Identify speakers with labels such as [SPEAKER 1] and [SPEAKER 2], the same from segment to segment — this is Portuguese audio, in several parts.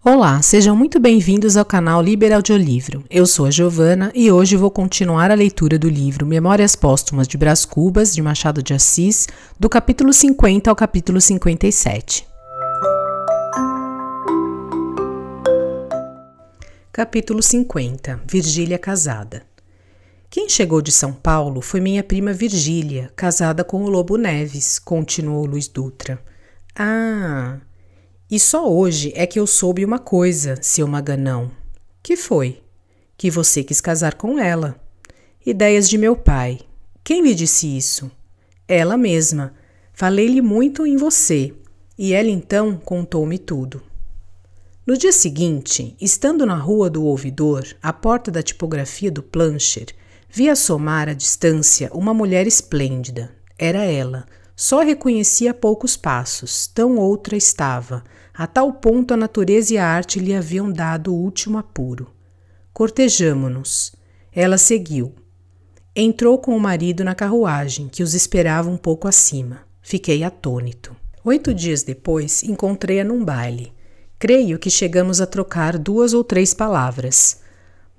[SPEAKER 1] Olá, sejam muito bem-vindos ao canal Liber Audiolivro. Eu sou a Giovana e hoje vou continuar a leitura do livro Memórias Póstumas de Brás Cubas, de Machado de Assis, do capítulo 50 ao capítulo 57. Capítulo 50. Virgília casada. Quem chegou de São Paulo foi minha prima Virgília, casada com o Lobo Neves, continuou Luiz Dutra. Ah... E só hoje é que eu soube uma coisa, seu Maganão. Que foi? Que você quis casar com ela. Ideias de meu pai. Quem lhe disse isso? Ela mesma. Falei-lhe muito em você. E ela então contou-me tudo. No dia seguinte, estando na rua do Ouvidor, à porta da tipografia do Plancher, vi assomar à distância uma mulher esplêndida. Era ela. Só reconhecia a poucos passos, tão outra estava, a tal ponto a natureza e a arte lhe haviam dado o último apuro. Cortejamo-nos. Ela seguiu. Entrou com o marido na carruagem, que os esperava um pouco acima. Fiquei atônito. 8 dias depois, encontrei-a num baile. Creio que chegamos a trocar 2 ou 3 palavras.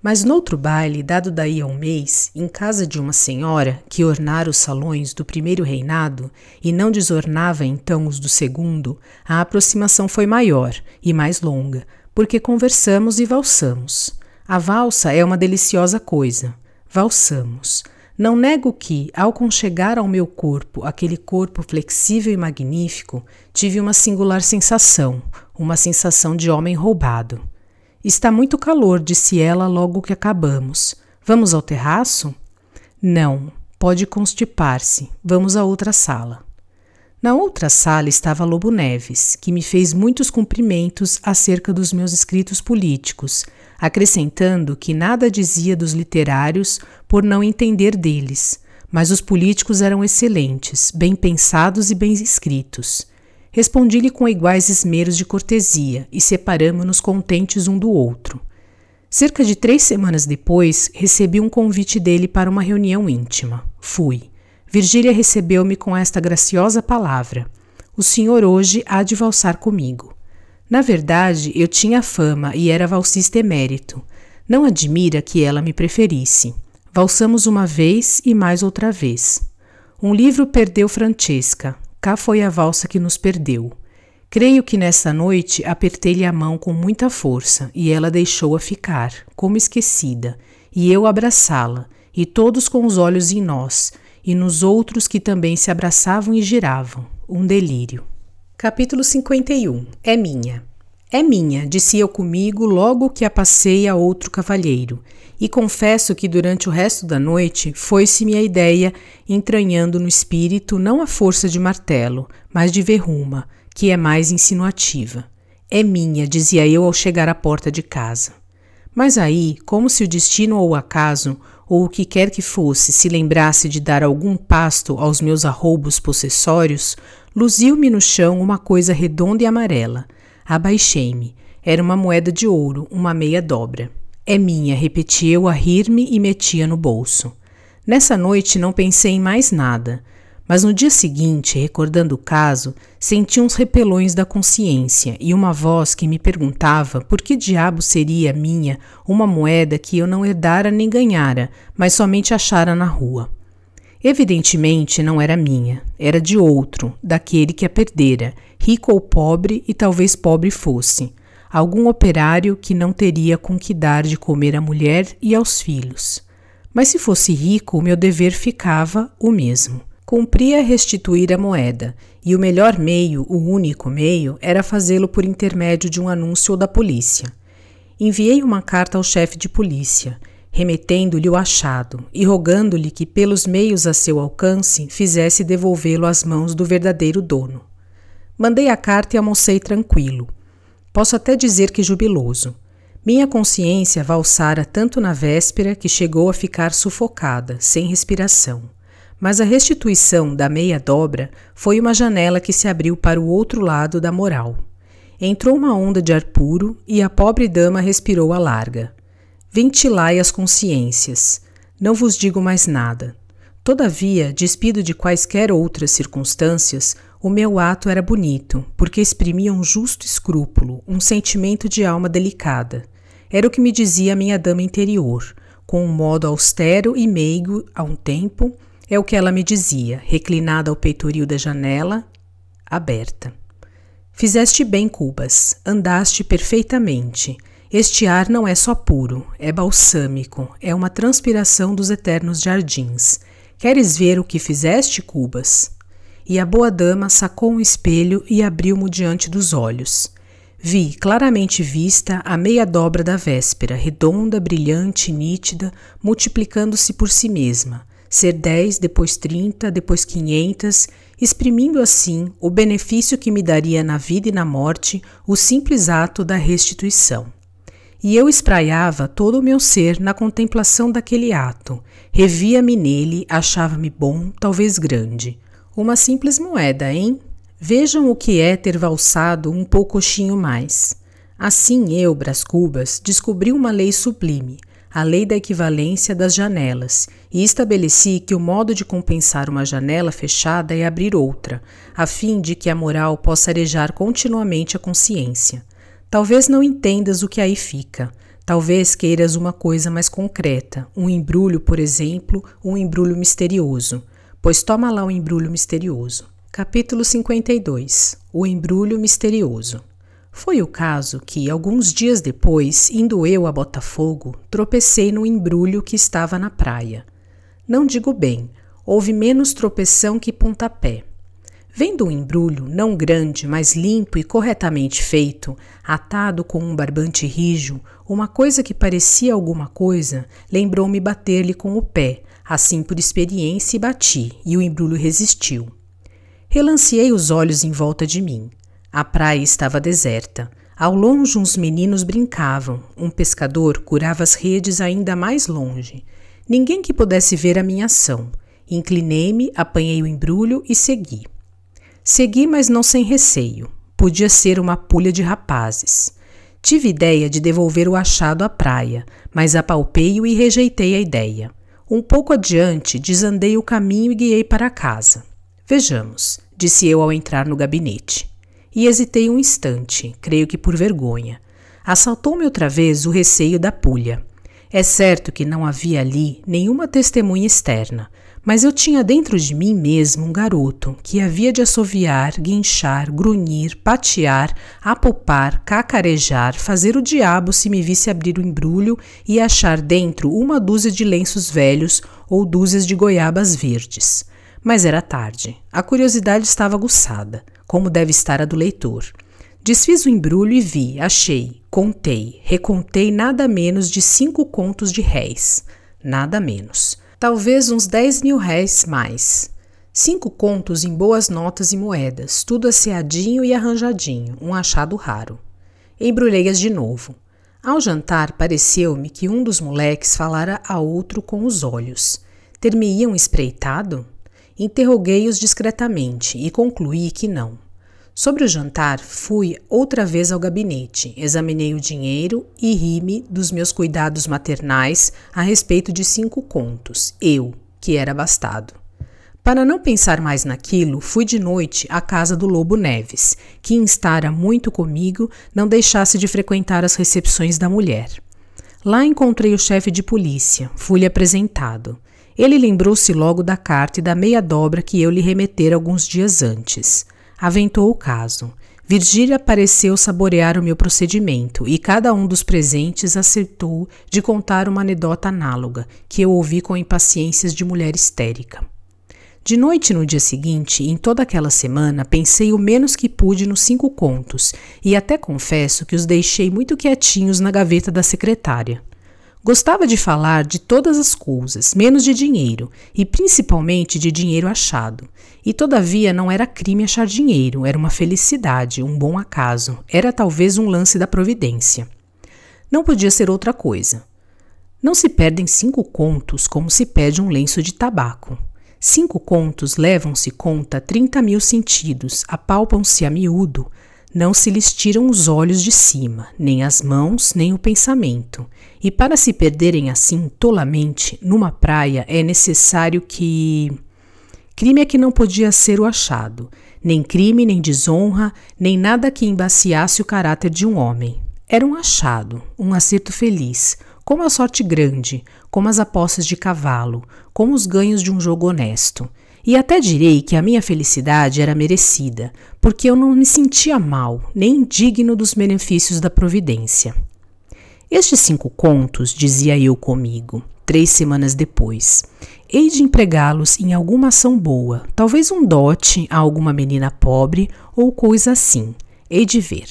[SPEAKER 1] Mas noutro baile, dado daí a um mês, em casa de uma senhora que ornara os salões do primeiro reinado e não desornava então os do segundo, a aproximação foi maior e mais longa, porque conversamos e valsamos. A valsa é uma deliciosa coisa. Valsamos. Não nego que, ao conchegar ao meu corpo aquele corpo flexível e magnífico, tive uma singular sensação, uma sensação de homem roubado. Está muito calor, disse ela logo que acabamos. Vamos ao terraço? Não, pode constipar-se. Vamos a outra sala. Na outra sala estava Lobo Neves, que me fez muitos cumprimentos acerca dos meus escritos políticos, acrescentando que nada dizia dos literários por não entender deles, mas os políticos eram excelentes, bem pensados e bem escritos. Respondi-lhe com iguais esmeros de cortesia e separamo-nos contentes um do outro. Cerca de 3 semanas depois, recebi um convite dele para uma reunião íntima. Fui. Virgília recebeu-me com esta graciosa palavra. O senhor hoje há de valsar comigo. Na verdade, eu tinha fama e era valsista emérito. Não admira que ela me preferisse. Valsamos uma vez e mais outra vez. Um livro perdeu Francesca. Cá foi a valsa que nos perdeu. Creio que nessa noite apertei-lhe a mão com muita força e ela deixou-a ficar, como esquecida, e eu abraçá-la, e todos com os olhos em nós, e nos outros que também se abraçavam e giravam. Um delírio. Capítulo 51. É minha. É minha, disse eu comigo logo que a passei a outro cavalheiro, e confesso que durante o resto da noite foi-se-me a ideia entranhando no espírito não a força de martelo, mas de verruma, que é mais insinuativa. É minha, dizia eu ao chegar à porta de casa. Mas aí, como se o destino ou o acaso, ou o que quer que fosse, se lembrasse de dar algum pasto aos meus arroubos possessórios, luziu-me no chão uma coisa redonda e amarela. Abaixei-me. Era uma moeda de ouro, uma meia dobra. É minha, repeti eu a rir-me e metia no bolso. Nessa noite não pensei em mais nada, mas no dia seguinte, recordando o caso, senti uns repelões da consciência e uma voz que me perguntava por que diabo seria minha uma moeda que eu não herdara nem ganhara, mas somente achara na rua. Evidentemente não era minha, era de outro, daquele que a perdera, rico ou pobre, e talvez pobre fosse, algum operário que não teria com que dar de comer à mulher e aos filhos. Mas se fosse rico, o meu dever ficava o mesmo. Cumpria restituir a moeda, e o melhor meio, o único meio, era fazê-lo por intermédio de um anúncio ou da polícia. Enviei uma carta ao chefe de polícia, remetendo-lhe o achado e rogando-lhe que, pelos meios a seu alcance, fizesse devolvê-lo às mãos do verdadeiro dono. Mandei a carta e almocei tranquilo. Posso até dizer que jubiloso. Minha consciência valsara tanto na véspera que chegou a ficar sufocada, sem respiração. Mas a restituição da meia dobra foi uma janela que se abriu para o outro lado da moral. Entrou uma onda de ar puro e a pobre dama respirou à larga. Ventilai as consciências. Não vos digo mais nada. Todavia, despido de quaisquer outras circunstâncias, O meu ato era bonito, porque exprimia um justo escrúpulo, um sentimento de alma delicada. Era o que me dizia a minha dama interior, com um modo austero e meigo a um tempo, é o que ela me dizia, reclinada ao peitoril da janela, aberta. Fizeste bem, Cubas, andaste perfeitamente. Este ar não é só puro, é balsâmico, é uma transpiração dos eternos jardins. Queres ver o que fizeste, Cubas? E a boa dama sacou um espelho e abriu-mo diante dos olhos. Vi, claramente vista, a meia dobra da véspera, redonda, brilhante, nítida, multiplicando-se por si mesma, ser 10, depois 30, depois 500, exprimindo assim o benefício que me daria na vida e na morte o simples ato da restituição. E eu espraiava todo o meu ser na contemplação daquele ato, revia-me nele, achava-me bom, talvez grande. Uma simples moeda, hein? Vejam o que é ter valsado um poucochinho mais. Assim eu, Brás Cubas, descobri uma lei sublime, a lei da equivalência das janelas, e estabeleci que o modo de compensar uma janela fechada é abrir outra, a fim de que a moral possa arejar continuamente a consciência. Talvez não entendas o que aí fica. Talvez queiras uma coisa mais concreta, um embrulho, por exemplo, um embrulho misterioso. Pois toma lá o embrulho misterioso. Capítulo 52. O embrulho misterioso. Foi o caso que, alguns dias depois, indo eu a Botafogo, tropecei no embrulho que estava na praia. Não digo bem, houve menos tropeção que pontapé. Vendo um embrulho, não grande, mas limpo e corretamente feito, atado com um barbante rijo, uma coisa que parecia alguma coisa, lembrou-me bater-lhe com o pé, assim por experiência e bati, e o embrulho resistiu. Relanceei os olhos em volta de mim. A praia estava deserta. Ao longe uns meninos brincavam, um pescador curava as redes ainda mais longe. Ninguém que pudesse ver a minha ação. Inclinei-me, apanhei o embrulho e segui. Segui, mas não sem receio. Podia ser uma pulha de rapazes. Tive ideia de devolver o achado à praia, mas apalpei-o e rejeitei a ideia. Um pouco adiante, desandei o caminho e guiei para casa. Vejamos, disse eu ao entrar no gabinete. E hesitei um instante, creio que por vergonha. Assaltou-me outra vez o receio da pulha. É certo que não havia ali nenhuma testemunha externa, mas eu tinha dentro de mim mesmo um garoto que havia de assoviar, guinchar, grunhir, patear, apopar, cacarejar, fazer o diabo se me visse abrir o embrulho e achar dentro uma dúzia de lenços velhos ou dúzias de goiabas verdes. Mas era tarde. A curiosidade estava aguçada, como deve estar a do leitor. Desfiz o embrulho e vi, achei, contei, recontei nada menos de 5 contos de réis. Nada menos. Talvez uns 10.000 réis mais. 5 contos em boas notas e moedas, tudo asseadinho e arranjadinho, um achado raro. Embrulhei-as de novo. Ao jantar, pareceu-me que um dos moleques falara a outro com os olhos. Ter-me-iam espreitado? Interroguei-os discretamente e concluí que não. Sobre o jantar, fui outra vez ao gabinete, examinei o dinheiro e ri-me dos meus cuidados maternais a respeito de 5 contos, eu, que era abastado. Para não pensar mais naquilo, fui de noite à casa do Lobo Neves, que instara muito comigo não deixasse de frequentar as recepções da mulher. Lá encontrei o chefe de polícia, fui-lhe apresentado. Ele lembrou-se logo da carta e da meia dobra que eu lhe remetera alguns dias antes. Aventou o caso. Virgília pareceu saborear o meu procedimento e cada um dos presentes acertou de contar uma anedota análoga, que eu ouvi com impaciências de mulher histérica. De noite no dia seguinte, em toda aquela semana, pensei o menos que pude nos 5 contos e até confesso que os deixei muito quietinhos na gaveta da secretária. Gostava de falar de todas as coisas, menos de dinheiro, e principalmente de dinheiro achado. E todavia não era crime achar dinheiro, era uma felicidade, um bom acaso, era talvez um lance da providência. Não podia ser outra coisa. Não se perdem 5 contos como se perde um lenço de tabaco. 5 contos levam-se conta 30.000 sentidos, apalpam-se a miúdo, não se lhes tiram os olhos de cima, nem as mãos, nem o pensamento. E para se perderem assim tolamente numa praia é necessário que... Crime é que não podia ser o achado, Nem crime, nem desonra, nem nada que embaciasse o caráter de um homem. Era um achado, um acerto feliz, como a sorte grande, como as apostas de cavalo, como os ganhos de um jogo honesto. E até direi que a minha felicidade era merecida, porque eu não me sentia mal, nem indigno dos benefícios da providência. Estes 5 contos, dizia eu comigo, 3 semanas depois, hei de empregá-los em alguma ação boa, talvez um dote a alguma menina pobre ou coisa assim, hei de ver.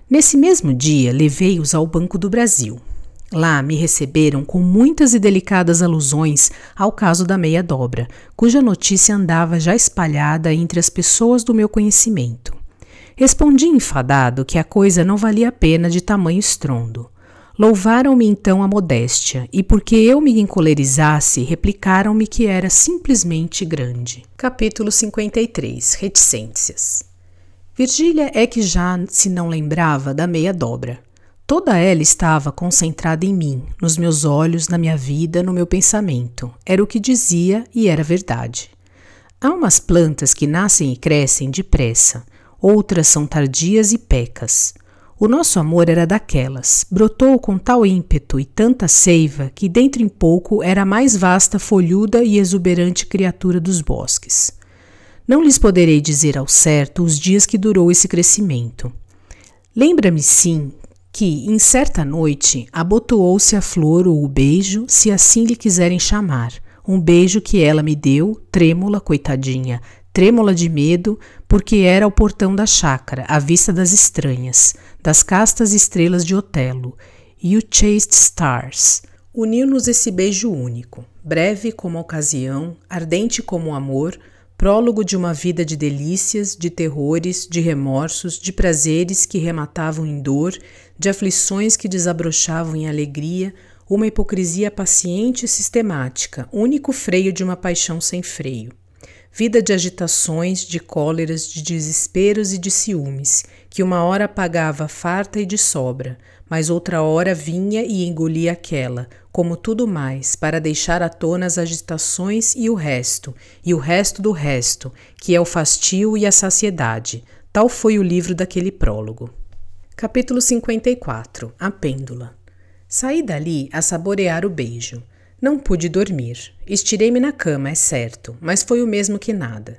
[SPEAKER 1] Nesse mesmo dia, levei-os ao Banco do Brasil. Lá me receberam com muitas e delicadas alusões ao caso da meia dobra, cuja notícia andava já espalhada entre as pessoas do meu conhecimento. Respondi enfadado que a coisa não valia a pena de tamanho estrondo. Louvaram-me então a modéstia, e porque eu me encolerizasse, replicaram-me que era simplesmente grande. Capítulo 53. Reticências. Virgília é que já se não lembrava da meia dobra. Toda ela estava concentrada em mim, nos meus olhos, na minha vida, no meu pensamento. Era o que dizia e era verdade. Há umas plantas que nascem e crescem depressa, outras são tardias e pecas. O nosso amor era daquelas, brotou com tal ímpeto e tanta seiva que dentro em pouco era a mais vasta, folhuda e exuberante criatura dos bosques. Não lhes poderei dizer ao certo os dias que durou esse crescimento. Lembra-me, sim, que, em certa noite, abotoou-se a flor ou o beijo, se assim lhe quiserem chamar, um beijo que ela me deu, trêmula, coitadinha, trêmula de medo, porque era ao portão da chácara, à vista das estranhas, das castas estrelas de Otelo, You Chaste Stars. Uniu-nos esse beijo único, breve como a ocasião, ardente como o amor, prólogo de uma vida de delícias, de terrores, de remorsos, de prazeres que rematavam em dor, de aflições que desabrochavam em alegria, uma hipocrisia paciente e sistemática, único freio de uma paixão sem freio. Vida de agitações, de cóleras, de desesperos e de ciúmes, que uma hora apagava farta e de sobra, mas outra hora vinha e engolia aquela, como tudo mais, para deixar à tona as agitações e o resto do resto, que é o fastio e a saciedade. Tal foi o livro daquele prólogo. Capítulo 54. A Pêndula. Saí dali a saborear o beijo. Não pude dormir. Estirei-me na cama, é certo, mas foi o mesmo que nada.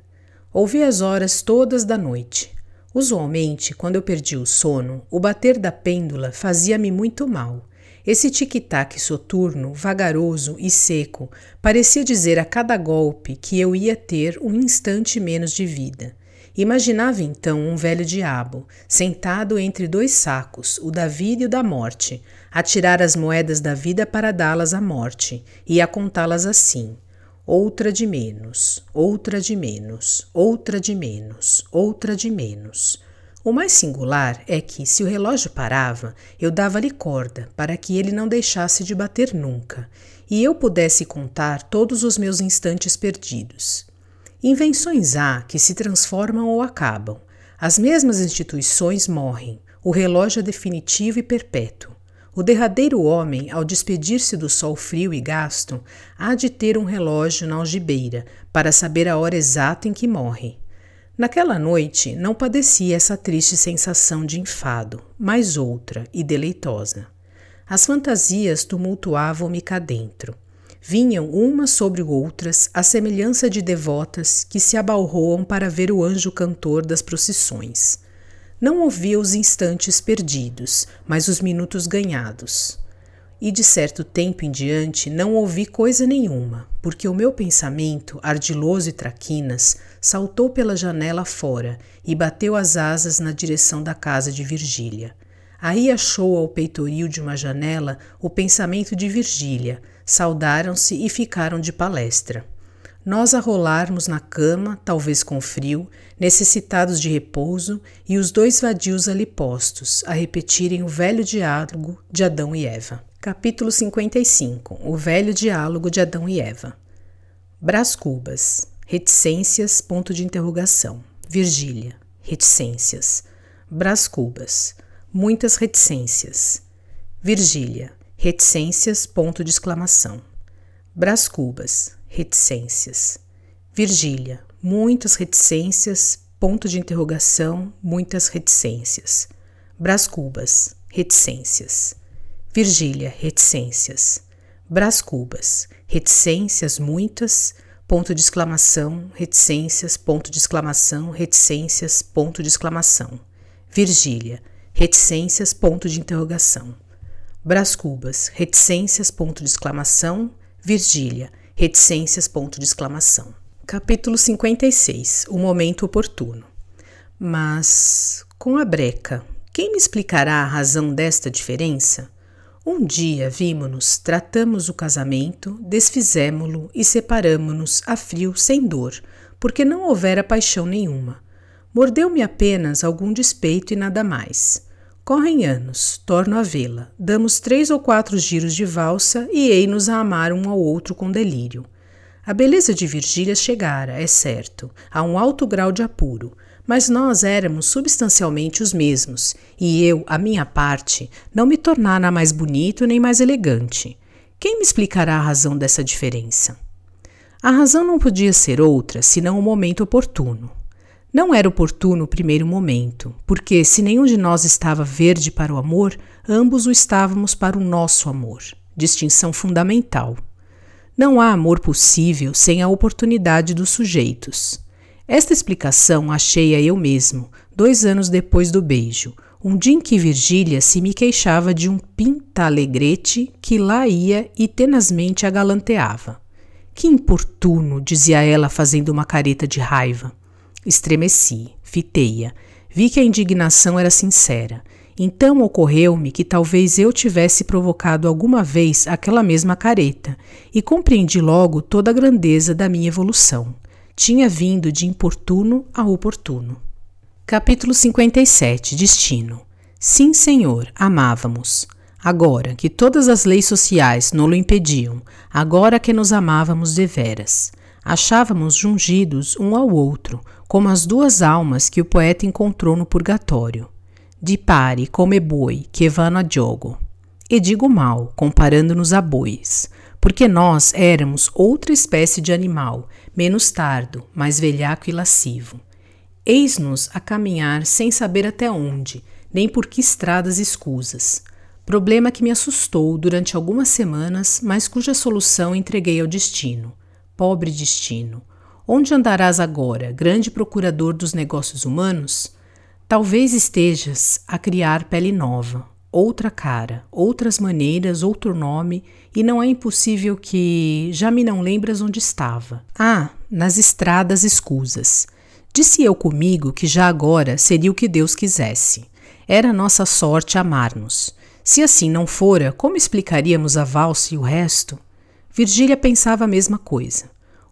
[SPEAKER 1] Ouvi as horas todas da noite. Usualmente, quando eu perdi o sono, o bater da pêndula fazia-me muito mal. Esse tic-tac soturno, vagaroso e seco, parecia dizer a cada golpe que eu ia ter um instante menos de vida. Imaginava então um velho diabo, sentado entre 2 sacos, o da vida e o da morte, a tirar as moedas da vida para dá-las à morte, e a contá-las assim: outra de menos, outra de menos, outra de menos, outra de menos. O mais singular é que, se o relógio parava, eu dava-lhe corda para que ele não deixasse de bater nunca, e eu pudesse contar todos os meus instantes perdidos. Invenções há que se transformam ou acabam. As mesmas instituições morrem. O relógio é definitivo e perpétuo. O derradeiro homem, ao despedir-se do sol frio e gasto, há de ter um relógio na algibeira para saber a hora exata em que morre. Naquela noite não padeci essa triste sensação de enfado, mas outra e deleitosa. As fantasias tumultuavam-me cá dentro. Vinham umas sobre outras, à semelhança de devotas que se abalroam para ver o anjo cantor das procissões. Não ouvia os instantes perdidos, mas os minutos ganhados. E de certo tempo em diante não ouvi coisa nenhuma, porque o meu pensamento, ardiloso e traquinas, saltou pela janela fora e bateu as asas na direção da casa de Virgília. Aí achou ao peitoril de uma janela o pensamento de Virgília, saudaram-se e ficaram de palestra. Nós a rolarmos na cama, talvez com frio, necessitados de repouso, e os 2 vadios ali postos, a repetirem o velho diálogo de Adão e Eva. Capítulo 55. O velho diálogo de Adão e Eva. Brás Cubas. Reticências, ponto de interrogação. Virgília. Reticências. Brás Cubas. Muitas reticências. Virgília. Reticências, ponto de exclamação. Brás Cubas. Reticências. Virgília. Muitas reticências, ponto de interrogação, muitas reticências. Brás Cubas, reticências. Virgília, reticências. Brás Cubas, reticências, muitas, ponto de exclamação, reticências, ponto de exclamação, reticências, ponto de exclamação. Virgília, reticências, ponto de interrogação. Brás Cubas, reticências, ponto de exclamação. Virgília, reticências, ponto de exclamação. Capítulo 56. O momento oportuno. Mas, com a breca, quem me explicará a razão desta diferença? Um dia vimo-nos, tratamos o casamento, desfizemo-lo e separamo-nos a frio sem dor, porque não houvera paixão nenhuma. Mordeu-me apenas algum despeito e nada mais. Correm anos, torno a vê-la, damos 3 ou 4 giros de valsa e ei-nos a amar um ao outro com delírio. A beleza de Virgília chegara, é certo, a um alto grau de apuro, mas nós éramos substancialmente os mesmos, e eu, à minha parte, não me tornara mais bonito nem mais elegante. Quem me explicará a razão dessa diferença? A razão não podia ser outra, senão o momento oportuno. Não era oportuno o primeiro momento, porque se nenhum de nós estava verde para o amor, ambos o estávamos para o nosso amor. Distinção fundamental. Não há amor possível sem a oportunidade dos sujeitos. Esta explicação achei-a eu mesmo, 2 anos depois do beijo, um dia em que Virgília se me queixava de um pintalegrete que lá ia e tenazmente a galanteava. Que importuno, dizia ela fazendo uma careta de raiva. Estremeci, fitei-a, vi que a indignação era sincera. Então ocorreu-me que talvez eu tivesse provocado alguma vez aquela mesma careta, e compreendi logo toda a grandeza da minha evolução. Tinha vindo de importuno a oportuno. Capítulo 57. Destino. Sim, senhor, amávamos. Agora que todas as leis sociais nolo impediam, agora que nos amávamos deveras. Achávamos jungidos um ao outro, como as 2 almas que o poeta encontrou no purgatório. Di pari come boi che vanno a giogo. E digo mal, comparando-nos a bois, porque nós éramos outra espécie de animal, menos tardo, mais velhaco e lascivo. Eis-nos a caminhar sem saber até onde, nem por que estradas escusas. Problema que me assustou durante algumas semanas, mas cuja solução entreguei ao destino. Pobre destino! Onde andarás agora, grande procurador dos negócios humanos? Talvez estejas a criar pele nova, outra cara, outras maneiras, outro nome, e não é impossível que já me não lembras onde estava. Ah, nas estradas escusas. Disse eu comigo que já agora seria o que Deus quisesse. Era nossa sorte amar-nos. Se assim não fora, como explicaríamos a valsa e o resto? Virgília pensava a mesma coisa.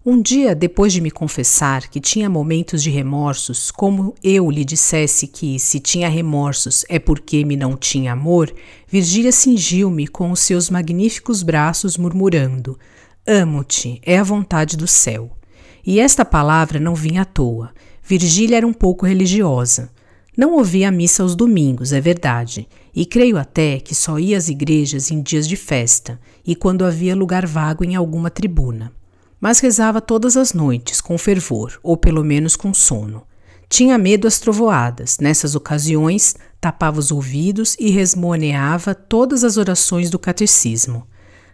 [SPEAKER 1] Um dia, depois de me confessar que tinha momentos de remorsos, como eu lhe dissesse que, se tinha remorsos, é porque me não tinha amor, Virgília cingiu-me com os seus magníficos braços, murmurando: amo-te, é a vontade do céu. E esta palavra não vinha à toa. Virgília era um pouco religiosa. Não ouvia a missa aos domingos, é verdade, e creio até que só ia às igrejas em dias de festa e quando havia lugar vago em alguma tribuna. Mas rezava todas as noites, com fervor, ou pelo menos com sono. Tinha medo às trovoadas. Nessas ocasiões, tapava os ouvidos e resmoneava todas as orações do catecismo.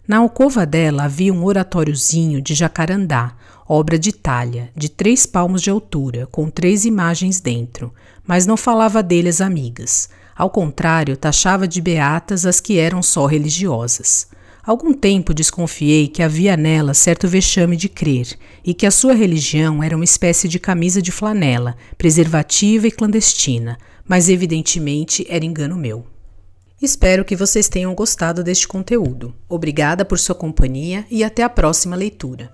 [SPEAKER 1] Na alcova dela havia um oratóriozinho de jacarandá, obra de talha, de 3 palmos de altura, com 3 imagens dentro, mas não falava dele às amigas. Ao contrário, taxava de beatas as que eram só religiosas. Algum tempo desconfiei que havia nela certo vexame de crer e que a sua religião era uma espécie de camisa de flanela, preservativa e clandestina, mas evidentemente era engano meu. Espero que vocês tenham gostado deste conteúdo. Obrigada por sua companhia e até a próxima leitura.